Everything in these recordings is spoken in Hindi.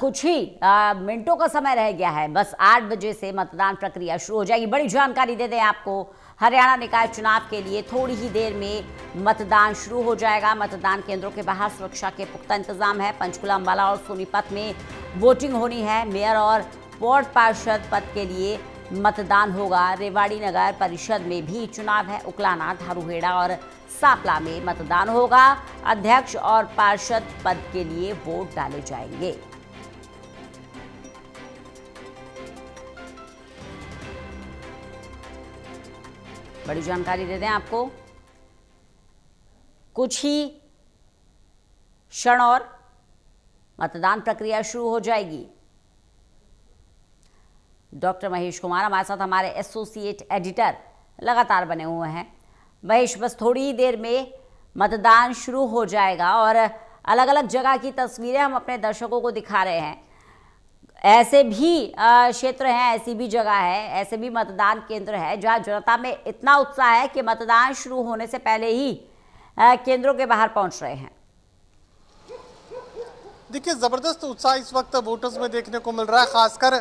कुछ ही मिनटों का समय रह गया है। बस 8 बजे से मतदान प्रक्रिया शुरू हो जाएगी। बड़ी जानकारी दे दें आपको, हरियाणा निकाय चुनाव के लिए थोड़ी ही देर में मतदान शुरू हो जाएगा। मतदान केंद्रों के बाहर सुरक्षा के पुख्ता इंतजाम है। पंचकुला, अंबाला और सोनीपत में वोटिंग होनी है। मेयर और वार्ड पार्षद पद के लिए मतदान होगा। रेवाड़ी नगर परिषद में भी चुनाव है। उकलाना, धारूहेड़ा और सापला में मतदान होगा। अध्यक्ष और पार्षद पद के लिए वोट डाले जाएंगे। बड़ी जानकारी दे दें आपको, कुछ ही क्षण और मतदान प्रक्रिया शुरू हो जाएगी। डॉक्टर महेश कुमार हमारे साथ, हमारे एसोसिएट एडिटर लगातार बने हुए हैं। महेश, बस थोड़ी ही देर में मतदान शुरू हो जाएगा और अलग अलग जगह की तस्वीरें हम अपने दर्शकों को दिखा रहे हैं। ऐसे भी क्षेत्र हैं, ऐसी भी जगह है, ऐसे भी मतदान केंद्र है जहां जनता में इतना उत्साह है कि मतदान शुरू होने से पहले ही केंद्रों के बाहर पहुंच रहे हैं। देखिए, जबरदस्त उत्साह इस वक्त वोटर्स में देखने को मिल रहा है। खासकर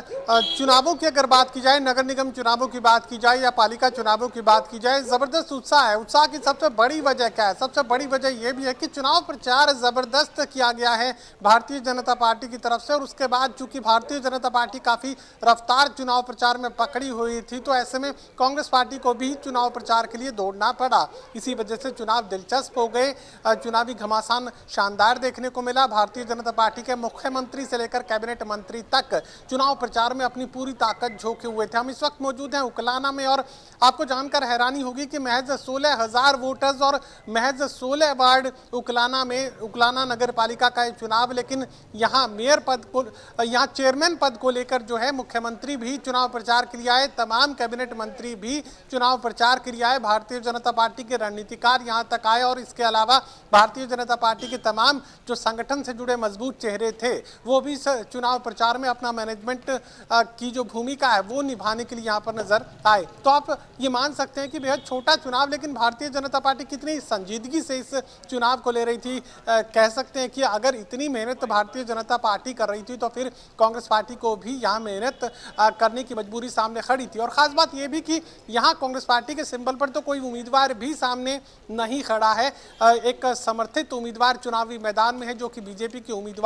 चुनावों की अगर बात की जाए, नगर निगम चुनावों की बात की जाए या पालिका चुनावों की बात की जाए, जबरदस्त उत्साह है। उत्साह की सबसे बड़ी वजह क्या है? सबसे बड़ी वजह यह भी है कि चुनाव प्रचार जबरदस्त किया गया है भारतीय जनता पार्टी की तरफ से। और उसके बाद चूंकि भारतीय जनता पार्टी काफी रफ्तार चुनाव प्रचार में पकड़ी हुई थी, तो ऐसे में कांग्रेस पार्टी को भी चुनाव प्रचार के लिए दौड़ना पड़ा। इसी वजह से चुनाव दिलचस्प हो गए। चुनावी घमासान शानदार देखने को मिला। भारतीय जनता पार्टी के मुख्यमंत्री से लेकर कैबिनेट मंत्री तक चुनाव प्रचार में अपनी पूरी ताकत झोंके हुए थे। हम इस वक्त मौजूद हैं उकलाना में और आपको जानकर हैरानी होगी कि महज 16,000 वोटर्स और महज 16 वार्ड उकलाना में, उकलाना नगर पालिका का चुनाव। लेकिन यहाँ मेयर पद को, यहाँ चेयरमैन पद को लेकर जो है मुख्यमंत्री भी चुनाव प्रचार के लिए आए, तमाम कैबिनेट मंत्री भी चुनाव प्रचार के लिए आए, भारतीय जनता पार्टी के रणनीतिकार यहाँ तक आए। और इसके अलावा भारतीय जनता पार्टी के तमाम जो संगठन से जुड़े मजबूत चेहरे थे, वो भी चुनाव प्रचार में अपना मैनेजमेंट की जो भूमिका है वो निभाने के लिए यहाँ पर नजर आए। तो आप ये मान सकते हैं कि बेहद छोटा चुनाव, लेकिन भारतीय जनता पार्टी कितनी संजीदगी से इस चुनाव को ले रही थी। कह सकते हैं कि अगर इतनी मेहनत भारतीय जनता पार्टी कर रही थी तो फिर कांग्रेस पार्टी को भी यहाँ मेहनत करने की मजबूरी सामने खड़ी थी। और खास बात यह भी कि यहाँ कांग्रेस पार्टी के सिंबल पर तो कोई उम्मीदवार भी सामने नहीं खड़ा है। एक समर्थित उम्मीदवार चुनावी मैदान में है जो कि बीजेपी के उम्मीदवार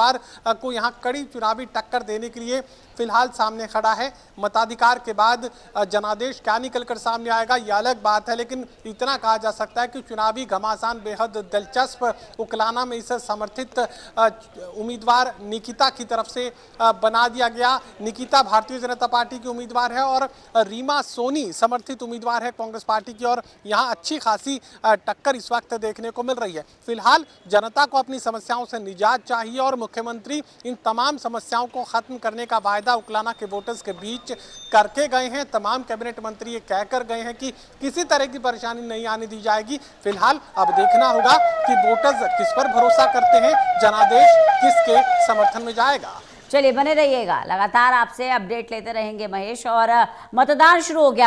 को यहाँ कड़ी चुनावी टक्कर देने के लिए फिलहाल सामने खड़ा है। मताधिकार के बाद जनादेश क्या निकलकर सामने आएगा यह अलग बात है, लेकिन इतना कहा जा सकता है कि चुनावी घमासान बेहद दिलचस्प उकलाना में इसे समर्थित उम्मीदवार निकिता की तरफ से बना दिया गया। निकिता भारतीय जनता पार्टी की उम्मीदवार है और रीमा सोनी समर्थित उम्मीदवार है कांग्रेस पार्टी की। और यहाँ अच्छी खासी टक्कर इस वक्त देखने को मिल रही है। फिलहाल जनता को अपनी समस्याओं से निजात चाहिए और मुख्यमंत्री इन तमाम समस्याओं को खत्म करने का वायदा उकलाना के वोटर्स के बीच करके गए हैं। तमाम कैबिनेट मंत्री ये कहकर गए हैं कि किसी तरह की परेशानी नहीं आने दी जाएगी। फिलहाल अब देखना होगा कि वोटर्स किस पर भरोसा करते हैं, जनादेश किसके समर्थन में जाएगा। चलिए, बने रहिएगा, लगातार आपसे अपडेट लेते रहेंगे महेश। और मतदान शुरू हो गया।